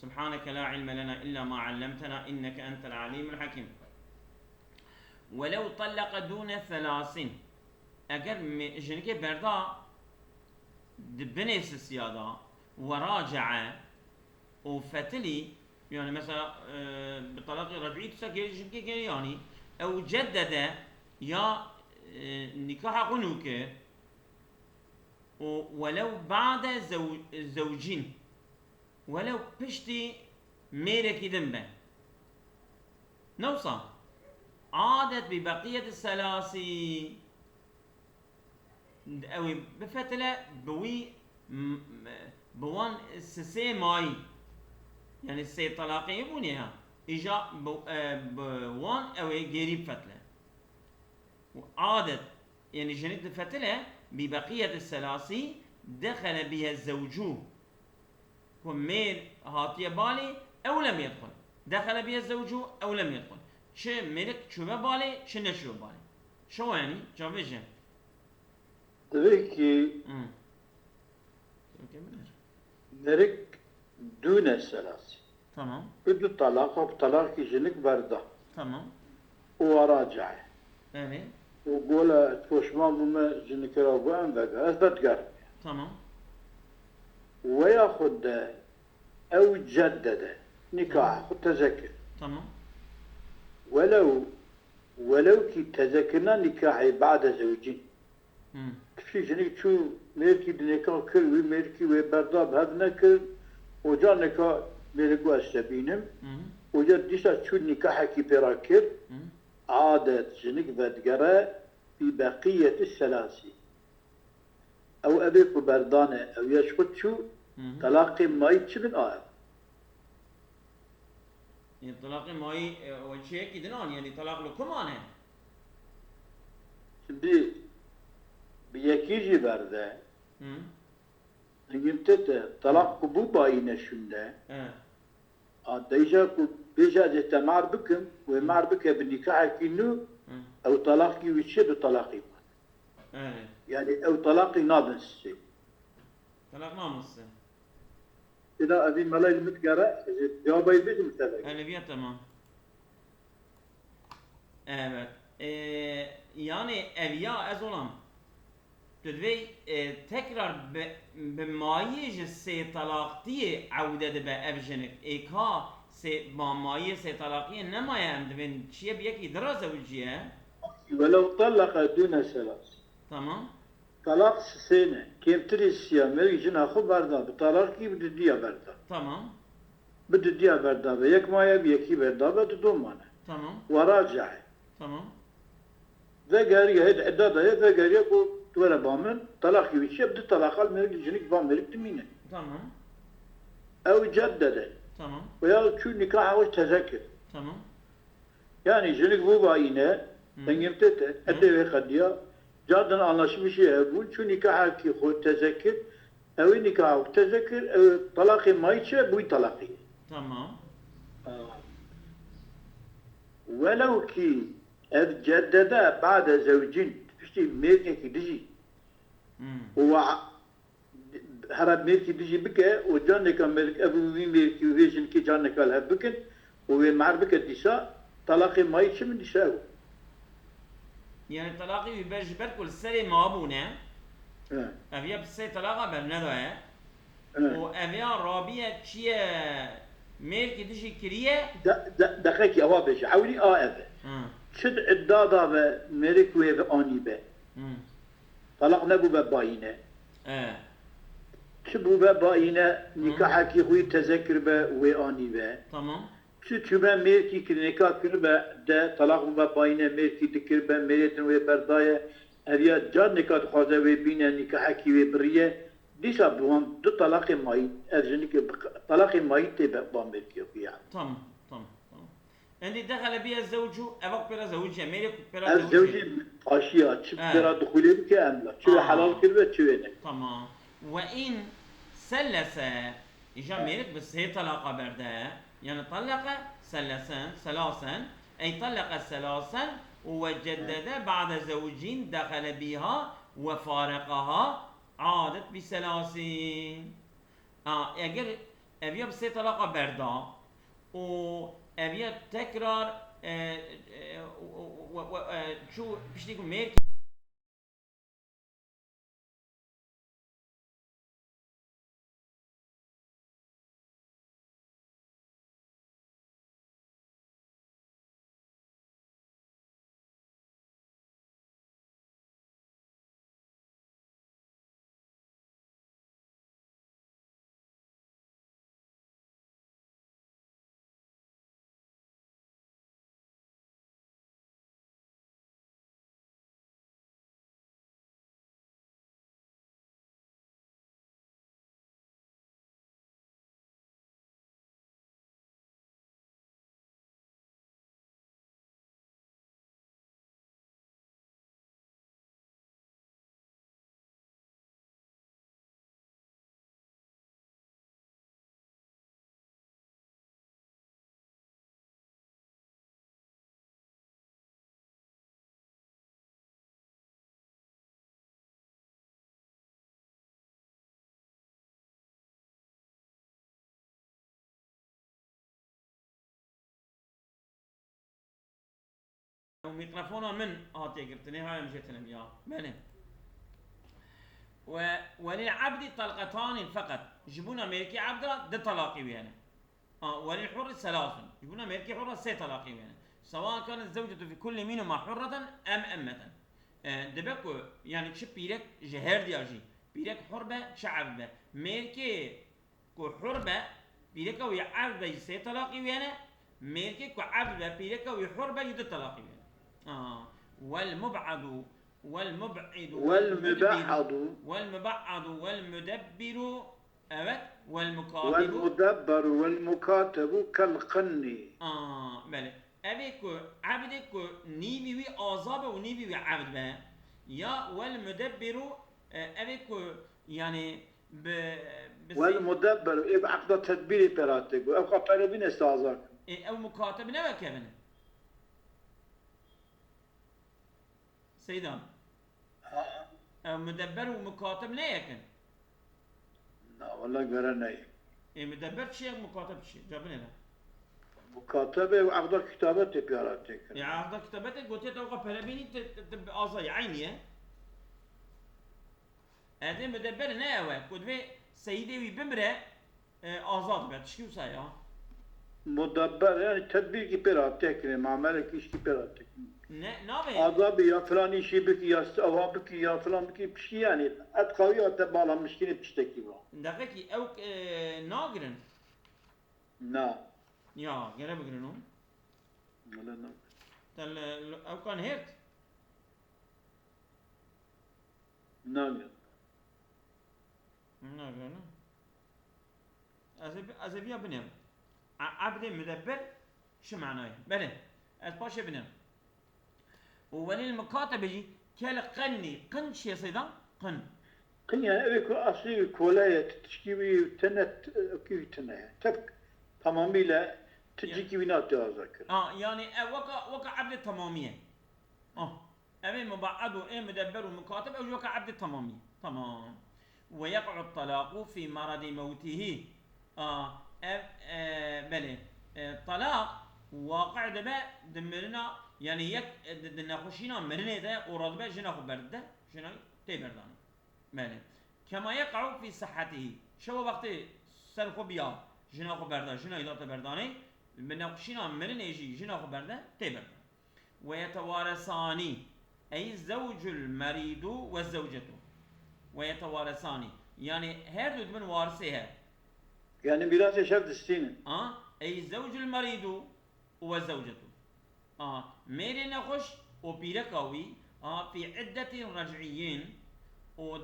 سبحانك لا علم لنا إلا ما علمتنا إنك أنت العليم الحكيم. ولو طلق دون ثلاث، اگر جنكي بردا دبنيس السيادة وراجع وفتلي، يعني مثلا بطلاق رجعي تسكي جنكي يعني او جدد يا نكاح قنوك ولو بعد زوجين، ولو بشتي ميركي دنبه نوصى عادت ببقية الثلاثي او بفتلة بوي بوان سسي ماي، يعني السي طلاقي يبونيها اجا بوان او قريب فتلة عادت، يعني جنيت فتلة ببقية الثلاثي دخل بها الزوجو ومير هاتيه بالي او لم يدخل، دخل بها الزوجو او لم يدخل، چه ملك شو بالي چه نشو بالي، شو يعني جاوبيجه تبكي مرك دون الثلاث تمام بدو طلاق وبطلاق جنك برده تمام وراجع evet وقول توشما مما جنك رابو أنبقى أثبت قرب تمام وياخد أو جدد نكاح خد تذكر تمام ولو كي تذكرنا نكاحي بعد زوجين كفي جنك شو ميركي دنكا كل وميركي وبرداب هبنا كل وجا نكاح ميركو السبينم وجا ديسا شو نكاحكي براكر عادت جنك بدقرة في بقية الثلاثي أو أبيك بردانة أو يشخد شو طلاقي ما يتشبن يعني طلاق ماي والشيء كدنان يعني طلاق له كمانه şimdi بيكيجي برده نجمتته طلاق bu bayine şunde ديجا بيجا دي تمار بكم ومار بك بنكاح كينو او طلاقي وشي بطلاقي يعني او طلاقي نابنس طلاق ناموس إذا أبي ملاي المتقرأ جوابي بيجي متابع ألبية تمام evet yani evya ez olan تدوي tekrar بمايج سي طلاقتي عودة بأفجنك إيكا سي بمايج سي طلاقية نما يمدبن شيء بيكي دراسة وجيه ولو طلق دون ثلاث تمام طلاق سنة كيف تريسيا ملك جنها خو بردا بطلاقي بدديا بردا تمام بدديا بردا بيك مايا بيكي بردا بدومانه تمام وراجع تمام ذكر يهد عددا ذكر يقول ولا بامن طلاقي وشي بدي طلاق الملك جنك بامن تمينه تمام او جدد تمام ويا شو نكاح او تذكر تمام yani جنك بو باينه تنجمتته ادي قديا جادن anlaşmış ya bu şu nikah ki خود تذكر او nikah تذكر او طلاق ما يشه بو طلاقي تمام ولو كي جدد بعد زوجين تشتي ميركي دجي هو هرب ميركي دجي بك وجانك ملك ابو ميركي ويجن كي جانك لها بكن ومعر بك ديسا طلاق ما يشه من ديسا يعني طلاقي بيجبر كل سري ما ابونه ابيا بسي طلاقه برندوه وابيا رابيه شيء ميركي دجي كريه دقيقه هو بيجي حولي ابي شد عدادا و ملك و اني به طلاق نبو باينه شبو باينه نكاحكي خوي تذكر به و اني به تمام شو به ملكي كنكا كربه ده طلاق باينه ملكي تكربه ملتن و بردايه ابيا جان نکات خوازه و بینه نکاحکی و بریه دیسا بوان دو طلاق مایی ارجنی که طلاق مایی تبع بامرکی ويا تمام تمام تمام عندي دخل بها الزوج أبوك بلا زوج ميرك بلا الزوج أشياء شو بلا دخوله بك أملا شو حلال كربه شو هنا تمام وإن سلس إجا ميرك بس هي طلاقة برده يعني طلق ثلاثا أي طلق ثلاثا وجدد بعد زوجين دخل بها وفارقها عادت بثلاثين اگر ابيا بسي طلاقه بردا و ابيا تكرار شو بشتيكو ميركي ميكروفونه من هاتي قلتني هاي مشيتنا وياه بله وللعبد طلقتان فقط جبونا ملكي عبد ده طلاقي ويانا وللحر ثلاث جبونا ملكي حرة سي طلاقي ويانا سواء كانت الزوجة في كل منهما حرة أم أمة دبكو يعني تشي بيرك جهر دياجي بيرك حربة شعب ملكي كو حربة بيرك ويعبد سي طلاقي ويانا ملكي كو عبد بيرك ويحربة يد طلاقي ويانا والمبعد والمبعد والمبعد والمدبر والمدبر والمكاتب كالقني بله أبيكو عبدكو نيبي وي آزاب ونيبي وي عبد به يا والمدبر أبيكو يعني والمدبر عقد تدبيري براتك أو قطربين استعزاك أو مكاتب نبا كبنه سيدان مدبر ومكاتب لا يكن لا والله قرناي مدبر شيء مكاتب شيء جابني له مكاتبة وعقد كتابة بياراتك يعني عقد كتابة قلت توقع بلبيني تبقى عينيه هذا مدبر ناوى كتبه سيدي ويبمره آزاد بعد شو سايا مدبر يعني تدبير كي بيراتك معملك إيش كي بيراتك نعم عذاب يا فلان شيء بك يا أوابك يا فلان بك بشي يعني أتقوي أتبالا مشكلة بتشتكي بها دقيقي أو ناقرن نعم يا قرب قرنون ولا نعم تل أو كان هيرت نعم ناقرن أزبيا بنام عبد مدبر شو معناه بله أسباش بنام وللمكاتب يجي كالقني قن شي سيدا قن يعني أبيك أصلي كولاية تشكيبي تنت كيف تنها تبك تمامي لا تجيكي بنات أذكر يعني وقع عبد التمامية أبي مبعد وإيه مدبر ومكاتب أو وقع عبد التمامية تمام ويقع الطلاق في مرض موته بله طلاق واقع دبا دمرنا يعني يك دناخشينا مرنه ده ورضبه جنا خبرده جنا تبردان بله كما يقع في صحته شو وقت سرخبيا جنا خبرده جنا اذا تبرداني بناخشينا مرنه يجي جنا خبرده تبرد ويتوارثان اي الزوج المريض والزوجة ويتوارثان يعني هردو من وارثها يعني ميراث شرط السنة اي الزوج المريض وزوجته ميري نخش وبيركاوي في عدة رجعيين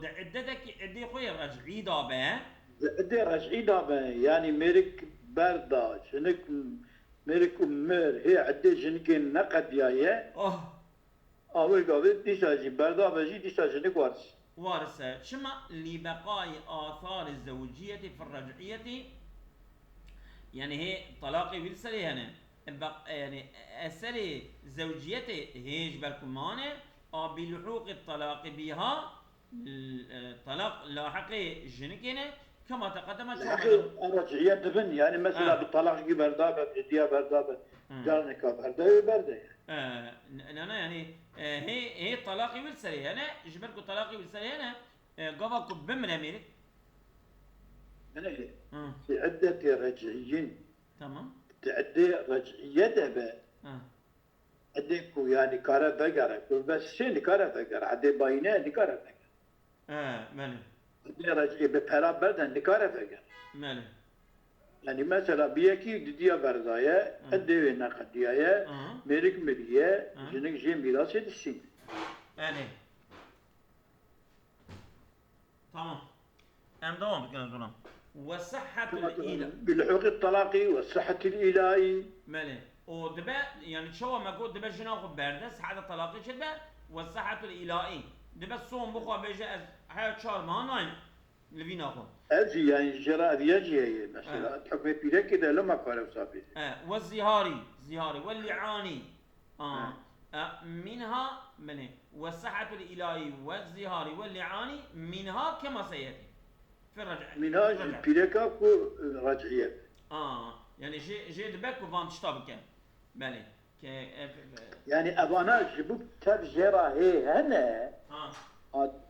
عدتك عدة خوي رجعي دابا عدة رجعي دابا يعني ميرك بردا جنك ميرك مر هي عدة جنكين نقد يايه ويقابل ديسا جي بردا بجي ديسا جنك وارثة شما لبقاء آثار الزوجية في الرجعية يعني هي طلاقي بالسري هنا يعني أثر زوجيته هيج بالكمانة بلحوق الطلاق بها طلاق لاحق جنكنا كما تقدم الحقيقة رجعية دبن يعني مثلا بالطلاق جي بردابة بديا بردابة جارنك بردابة بردة انا يعني هي طلاقي والسري انا جبركو طلاقي والسري انا قفاكو بمنا ميرك من هي في عدة رجعيين تمام تعدي رجعية دبا عديكو يعني كارا بقرة بس شين كارا بقرة عدي باينة كارا بقرة ماله عدي رجعية ببرا بردن كارا بقرة ماله يعني مثلا بيكي دديا بردايا عدي نقديايا ميرك مريا جنك جي ميراث يدسين يعني تمام ام دوام كنا نقول وصحة الإله بالحقوق الطلاقي والصحة الإلهي ماله ودبا يعني شو ما قلت دبا جناخ برده صحة الطلاقي شدبا والصحة الإلهي دبا الصوم بخوا بيجا حياة شهر ما نايم اللي ناخذ أجي يعني جراء يجي هي مثلا حكم بيرك كده لما قالوا صافي زهاري واللعاني منها منه والصحة الإلهي والزهاري واللعاني منها كما سيأتي في الرجع منها بيركا كو رجعية يعني جي دبك وفان تشتابك بله يعني أبانا جبوك ترجرة هي هنا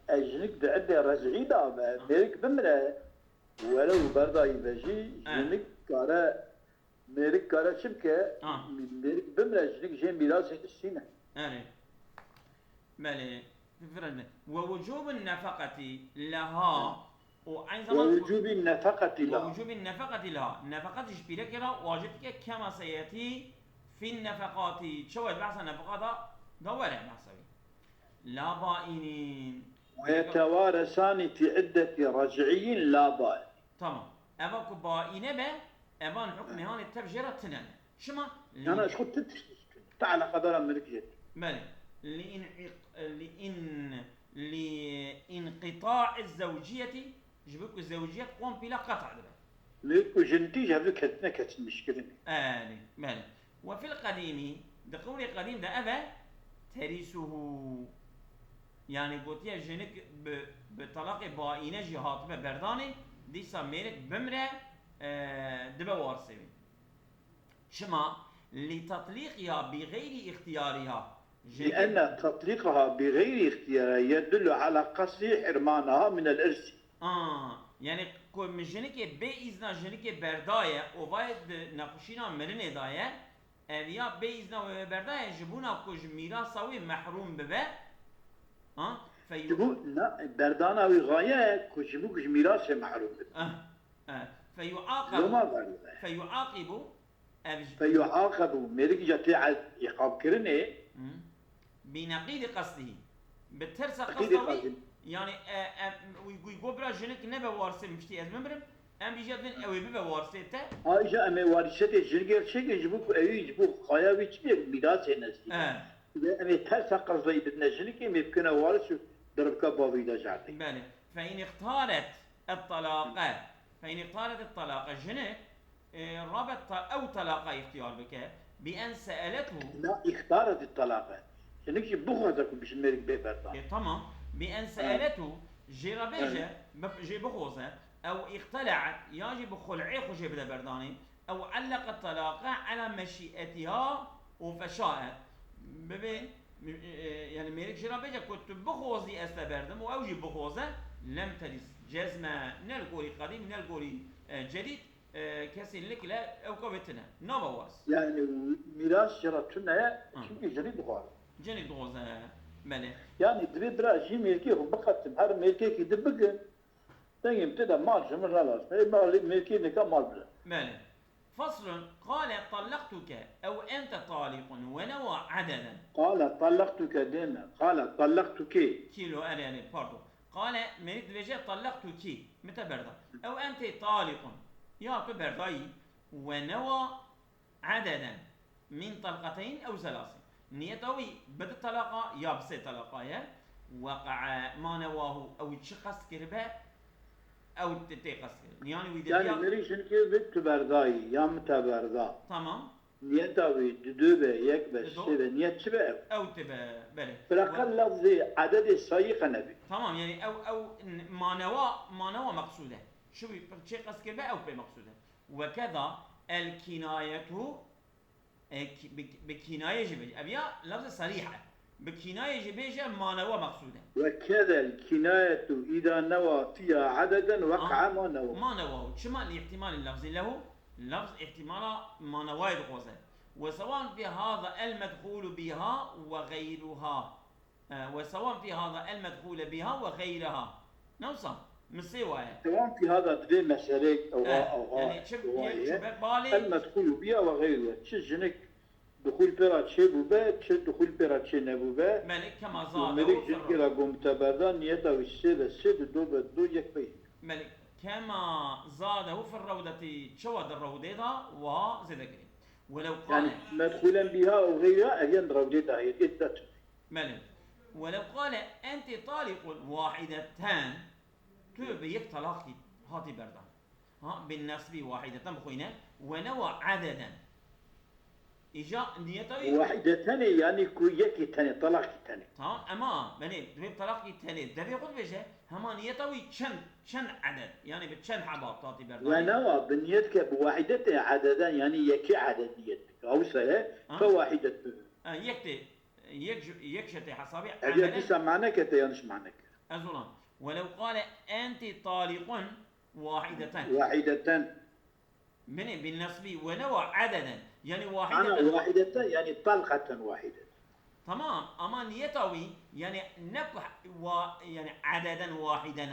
أجنك بعد رجعي دابا ميرك بمرة ولو برضا يبجي جنك كارا ميرك كارا شبكة ميرك بمرة جنك جي ميراث السنة بله ووجوب النفقة لها ووجوب النفقة لها ووجوب النفقة لها نفقة جبيرك واجبك كما سيأتي في النفقات شو بحث النفقات دورة بحثوي لا بائنين ويتوارثان في عدة رجعي لا بائن تمام أباكو بائنة به أبان حكم هان التفجيرة تنان شما أنا شو تعال قدر الملكية مالي لانقطاع الزوجية جبك الزوجية قوم بلا قطع دبا ليكو جنتي هذوك كتنا كتن مشكلة مالي وفي القديم دقولي قديم ده أبا تريسه يعني قلت يا جنك بطلاق بائنة جهات برداني دي سميرك بمرة دبا وارسوي شما لتطليقها بغير اختيارها لأن تطليقها بغير اختيارها يدل على قصد حرمانها من الإرث يعني كم جنك بإذن جنك برداية ووايد نقشينا مرنة داية أبيا بإذن برداية جبونا كوج ميراثاوي محروم ببه جبو لا بردانا وغاية كجبو كج ميراث محروم فيعاقب ملك جتاع عقاب كرنه بنقيض قصده بترسى قصده يعني ويقول برا جنك نبى وارث مشتي أزمرم أم بيجادن أوي ببى وارثته إجا أم وارثته جنك شيء جبو أوي جبو خايا ويشبه ميراث نسي إذا أم ترسى قصده بدنا جنك ممكن وارث دربك بابيدا جارتي بله فإن اختارت الطلاق جنك ربط أو طلاق اختيار بك بأن سألته لا اختارت الطلاق جنك بخوزك مش ميرك بيبرتا تمام بأن سألته جربيجة جي بخوزة أو اختلعت يجي بخلعي خوشي بدا برداني أو علق الطلاق على مشيئتها وفشاءت ببين يعني ميرك جربيجة كنت بخوزي أستبردم وأوجي بخوزة لم ترس جزمة من القوري قديم من القوري جديد كسين لك لا أو كوبتنا نبواس يعني ميراث شرطنا شو جريد بخوار جني دوزة ماله يعني دري برا جي ميركي هم بقتم هر ميركي كي دبقن تاني ابتدى مال جمر خلاص مال ميركي نكا مال بلا ماله فصل قال طلقتك أو أنت طالق ونوى عددا قال طلقتك دينا قال طلقتك كيلو أنا باردو قال ميرك دبجة طلقتك متى بردا أو أنت طالق يا برداي ونوى عددا من طلقتين أو ثلاث نيتوي بد طلقة يا بس طلقة وقع ما نواه أو تشخص كربه أو تتقص يعني يعني مريشن كي بت برداي يا متى بردا تمام نيتوي ددوبه يك بس سبه نيت سبه أو تبه بله فلقل لفظ عدد السايق نبي تمام يعني أو ما نوى مقصوده شو شيء قصد كلمة أو بمقصودة. وكذا الكناية بكناية جبيج أبيا لفظ صريحة بكناية جبيج ما نوى مقصودة. وكذا الكناية إذا نوى فيها عددا وقع ما نوى. ما نوى شما الاحتمال اللفظي له لفظ احتمال ما نوى الغوزة، وسواء في هذا المدخول بها وغيرها وسواء في هذا المدخول بها وغيرها نوصل مسيواية. سواء في هذا دري مسألة أو يعني شو بالي المدخول بها وغيرها تشجنك دخول برا شيء بوبا دخول برا شيء نبوبا ملك كما زاد ملك جنكرا قوم تبادان نيتا والسيد دو يكفي ملك كما زاده في الروضة شود الروضة وزدكري ولو قال يعني مدخولا بها أو غيرها أجن روضتها هي إدت ملك ولو قال أنت طالق واحدتان تبيك طلاقي هاتي بردان بالنسبة واحدة بخوينا ونوى عددا إجا نيته واحدة يعني كويكي تاني طلاقي تاني تمام أما بني دبي طلاقي تاني دبي يقول بيجه هما نيته شن عدد يعني بتشن حباب تعطي بردان ونوى بنيتك بواحدة عددا يعني يكي عدد نيتك أو سنة فواحدة يكشتي حسابي أبي أكيس معناك تيانش معناك أزولا ولو قال أنت طالق واحدة من بالنسبة ونوى عددا يعني واحدة يعني طلقة واحدة تمام أما نيتوي يعني نبح يعني عددا واحدا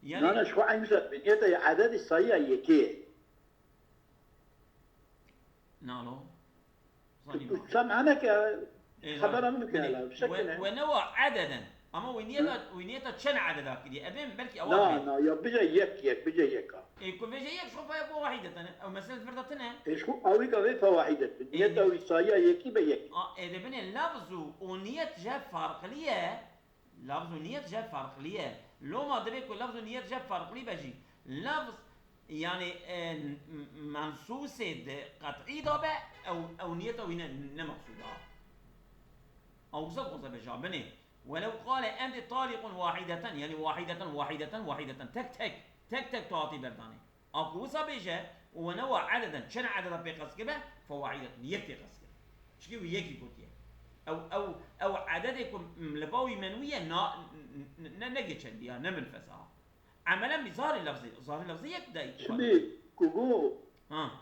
يعني أنا شو عايزة بنيتها عدد الصحيح يكيه نالو سمعناك خبر منك بشكل ونوى عددا اما وينيتا تشن عددا كدي ابين بلكي اول لا يا بيجا يك يكون بيجا يك شو فيها واحدة او مسألة فردتنا ايش هو اوي كذا فواحدة نيتا ويسايا يكي بيك اذا بني لفظ ونيت جاب فرق ليه لفظ ونيت جاب فرق ليه لو ما دبي يكون لفظ ونيت جاب فرق ليه بجي لفظ يعني منصوص قطعي ضبع او نيته وين مقصوده او قصد بجا بني ولو قال أنت طالق واحدة يعني واحدة تك تعطي برداني أو قصة بجا ونوع عددا شن عددا بقصكبه فواحدة يكي قصكبه شكو يكي قوتيه أو عددكم لباوي منوية نجي شنديها نمن فسها عملا بظاهر اللفظي يبدأ شبيه كوكو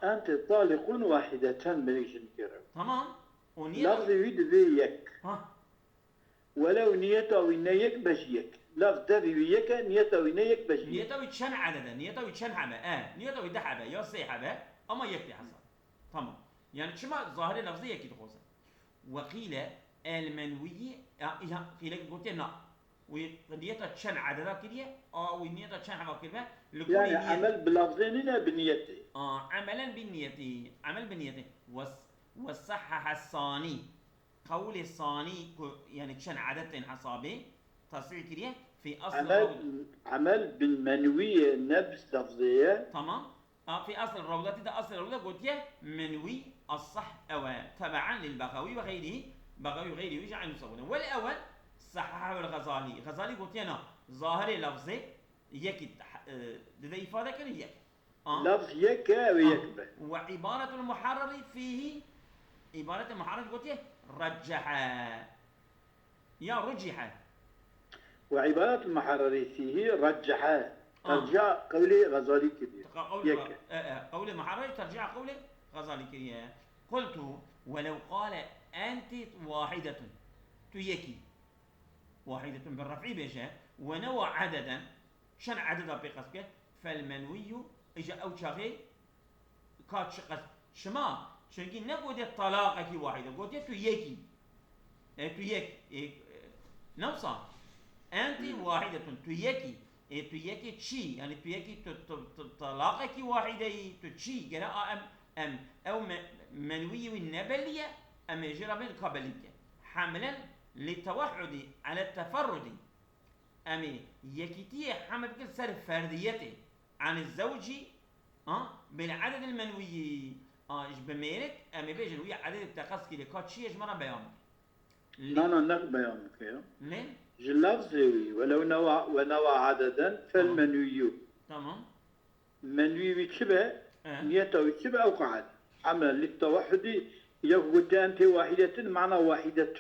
أنت طالق واحدة مليش نكره تمام لفظي ويد يك ولو نيته وينيك بجيك لفظ دبي ويك نيته وينيك بجيك نيته ويتشن عددا نيته ويتشن حبه نيته ويدحبه يا سي حبه اما يكفي حسب تمام يعني شما ظاهر اللفظيه كي تخوزه وقيل المنوي قيل قلت لا ونيته تشن عددا كده او نيته تشن حبه كده يعني عمل بلفظين لا بنيته عملا بالنيته عمل بالنيته والصحح الثاني قول الصاني يعني كشن عدد حسابي تصريح كريه في أصل عمل بالمنوي نفس لفظية تمام في أصل الروضة ده أصل الروضة قلت يه منوي الصح أو تبعا للبغوي وغيره بغوي وغيره يجعل المصورين والأول صححه الغزالي قلت يه نا ظاهر لفظي يكي ده إفادة كريه لفظ يك ويكبه وعبارة المحرر فيه عبارة المحرر قلت يه رجح يا رجح وعبارة المحرر فيه رجح ترجع قولي غزالي كبير قول المحرر ترجع قولي غزالي كبير قلت ولو قال أنت واحدة تيكي واحدة بالرفع بيجا ونوى عددا شن عددا بقصك فالمنوي إجا أو شاغي كات شما شنكي نقول الطلاق كي واحدة قلت تيكي نوصل أنت واحدة تيكي تشي يعني تيكي طلاق كي واحدة تشي جرا أم أو منوي والنبلية أم جرا من قبلية حملا للتوحد على التفرد أم يكتي حمل كل سر فرديته عن الزوج بالعدد المنوي بميرك أمي بيجن ويا عدد التقص كده كاتشي إجمالا بيانك. لا نق بيانك يا. لين؟ جلافزي ولو نوى عددا فالمنوي تمام. منوي وشبه نيته وشبه أو قعد عملا للتوحد يقول أنت واحدة معنى واحدة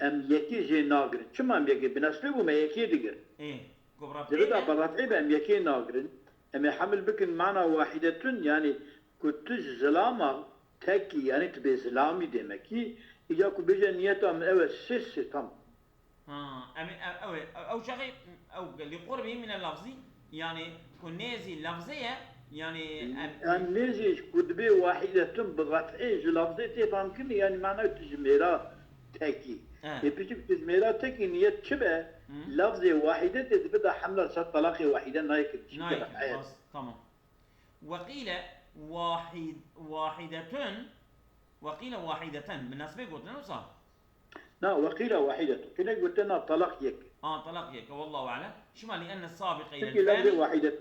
أم يكي جي ناقرن شما أم يكي بنسبه وما يكي دقر إيه كبرى زبدا برافعي بأم يكي ناقرن أم يحمل بكن معنى واحدة يعني كنتش زلامة تكي يعني تبي زلامي دمكي إجاكو بيجا نيته أم أول سيس تم أو شغي أو لقربه من اللفظ يعني كنازي اللفظية يعني نيزي كتبه واحدة بغطعي لفظيتي فهمكني يعني معناه تجميرا تكي يبيش تجميرا تكي نية شبه لفظة واحدة تبدأ حملة صد طلاقي واحدة نايك بس تمام. وقيل واحدة وقيل واحدة بالنسبة قلت لنا صح؟ لا وقيل واحدة كنا قلت لنا طلاق يك طلاق يك والله أعلم. شما لأن السابق إلى الفهم واحدة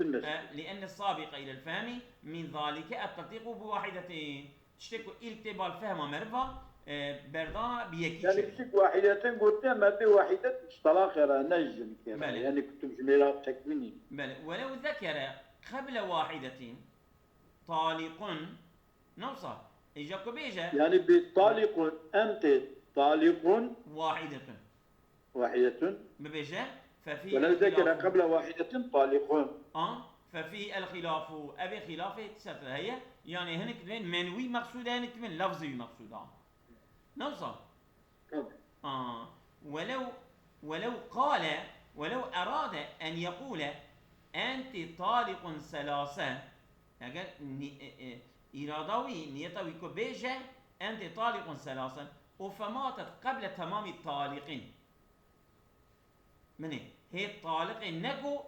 لأن السابق إلى الفهم من ذلك التطبيق بواحدتين تشتكوا الكتاب الفهم مرفا بردانا بيكي يعني بشك واحدة قلت ما بواحدة مش طلاق يرى نجم يعني كنتم جميلات تكميني بل ولو ذكر قبل واحدة طالق نوصل إجاكو بيجا يعني بطالق أنت طالق واحدة ببيجا ففي ولو ذكر قبل واحدة طالق ففي الخلاف أبي خلافه تسات هي يعني هنك من منوي مقصودة هنك من لفظي مقصودة نوصل ولو أراد أن يقول أنت طالق ثلاثة إرادوي نيتوي كبيجة أنت طالق ثلاثة وفماتت قبل تمام الطالق مني هي الطالق نكو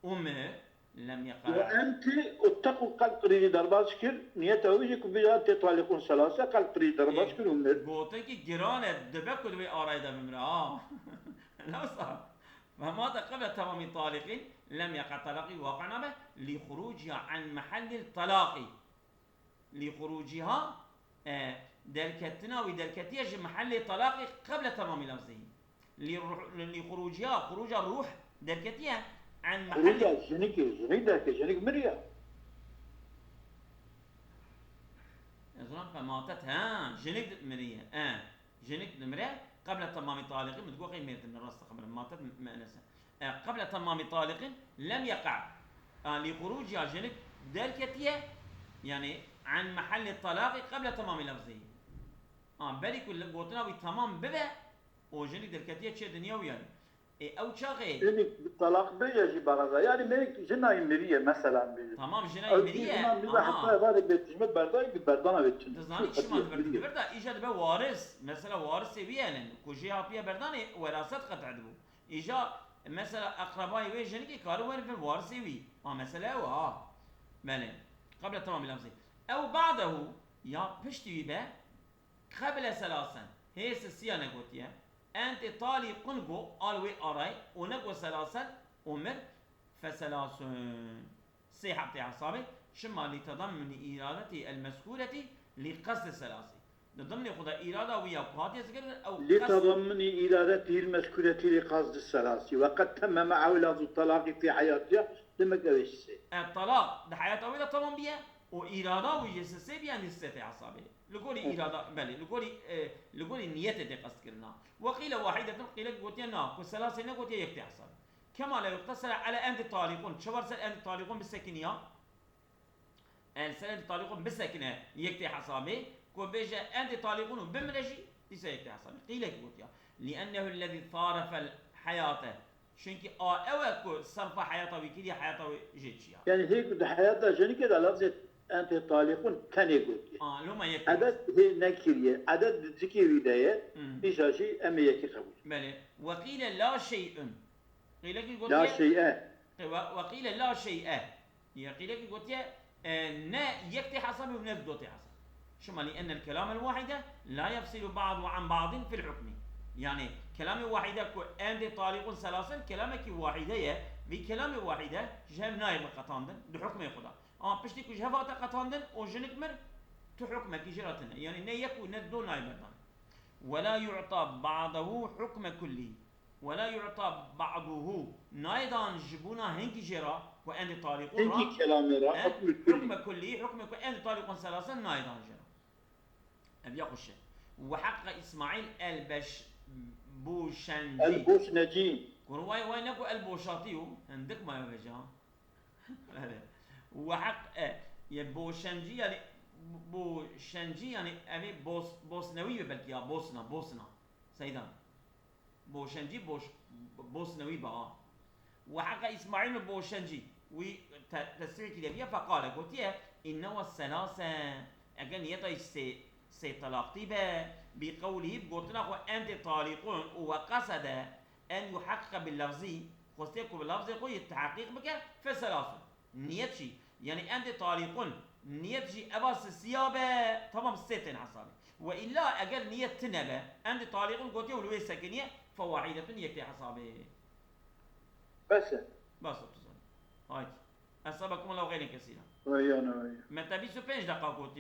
أمه لم يقع وأنت اتقوا قلب قريد درباسكر نيتوي كبيجة أنت طالق ثلاثة قلب قريد درباسكر أمه قلتك جيرانة دبكوا دوي آرايدا بمرأة لا صح فمات قبل تمام الطالق لم يقع طلاقي واقعنا به لخروجها عن محل الطلاق لخروجها دركتنا ودركتيها محل طلاق قبل تمام لفظه لخروجها خروج الروح دركتيها عن محل جنيك مريا اظن فماتت جنيك مريا جنيك مريا قبل تمام طالق متقول قيمة الراس خبر ماتت مأنسة قبل تمام طالق لم يقع لخروجها جنيك دركتيها يعني عن محل الطلاق قبل تمام لفظه بالي كل قوتنا بتمام ببه وجنيك دركتيها شيء دنيوي يعني او شاغي يعني الطلاق بيجي برا يعني ملك جناي مريه مثلا تمام جناي مريه حتى ذلك بتجمع برداي بردانه بتشن تزاني شو بردا ايجاد به وارث مثلا وارث بيان كوجي هابيه برداني وراثت قد عدبو ايجا مثلا اقرباي ويجنكي كارو في الوارث وي مثلا بله قبل تمام لفظه او بعده يا بشتي به قبل ثلاثا هي السيانه قوتيه أنت طالق قنقو ألوي أراي ونقو ثلاثا أمر فثلاث صيحة بتاع حسابي شما لتضمن إرادة المذكورة لقصد الثلاثي ضمن خدا إرادة ويا قاضي أو لتضمن إرادته المذكورة لقصد الثلاثي وقد تم معه لفظ الطلاق في حياته لما قويش الطلاق ده حياته ولا تمام بيها وإرادة ويجسسي بيها نسيتي حسابي لقولي إرادة بلي لقولي نيته دي قصد كرنا وقيل واحدة قيل قوتينا والثلاثة قوتي يكتي حساب كما لا يقتصر على أنت طالقون شبر سل أنت طالقون بالسكنية السنة طالقون بالسكنية يكتي حسابي كوبيجا أنت طالقون بمرجي ليس يكتي حسابي قيل قوتيا لأنه الذي صارف الحياة شنكي أوكو صرف حياته وكذي حياته جيتشيا يعني هيك ده حياته جني كده لفظة أنت طالقون كان يقول لما يكتي عدد هي نكرية عدد ذكي بداية إيش شيء أم يكي خبر بله وقيل لا شيء قيل لك لا شيء وقيل لا شيء قيل لك قلت نا يكتي حسب ونفس دوتي حسب شما لأن الكلام الواحدة لا يفصل بعض عن بعض في الحكم يعني كلام واحدة أنت طالق ثلاثا كلامك واحدة بكلام واحدة جهم نايم قطاندن لحكم خدا بشتي كو جهفات قطاندن وجنك مر تحكمك جراتنا يعني نيك وندو نايم ولا يعطى بعضه حكم كلي ولا يعطى بعضه نايدان جبونا هنك جرا وأن طالق هنجي كلامي را حكم حكم الكلي كلي حكم أن طالق ثلاثا نايضا جرى أبي أخش وحق إسماعيل بوشنجي البوسنجي كرواي وين نقول البوشاطيو عندك ما يرجع وحق بوشنجي يعني بوشنجي يعني أبي بوسنوي بلكي بوسنا سيدان بوشنجي بوسنوي بقى وحق إسماعيل بوشنجي وتسريك اليبية فقال قلت إنه الثلاثة أجل يطي سيطلاقتي بقوله قلت له أنت طالقون وقصد أن يحقق باللفظي خستيكو باللفظي قوي التحقيق بك فثلاثة نيتشي يعني أنت طالقون نيتشي أباس السيابة طبعا ستين حسابي وإلا أجل نية تنبه أنت طالقون قلت له سكنية فواحدة يكتي حسابي بس بس هاي أصابكم الله غير كثيرا ويانا متى بيسو 5 دقائق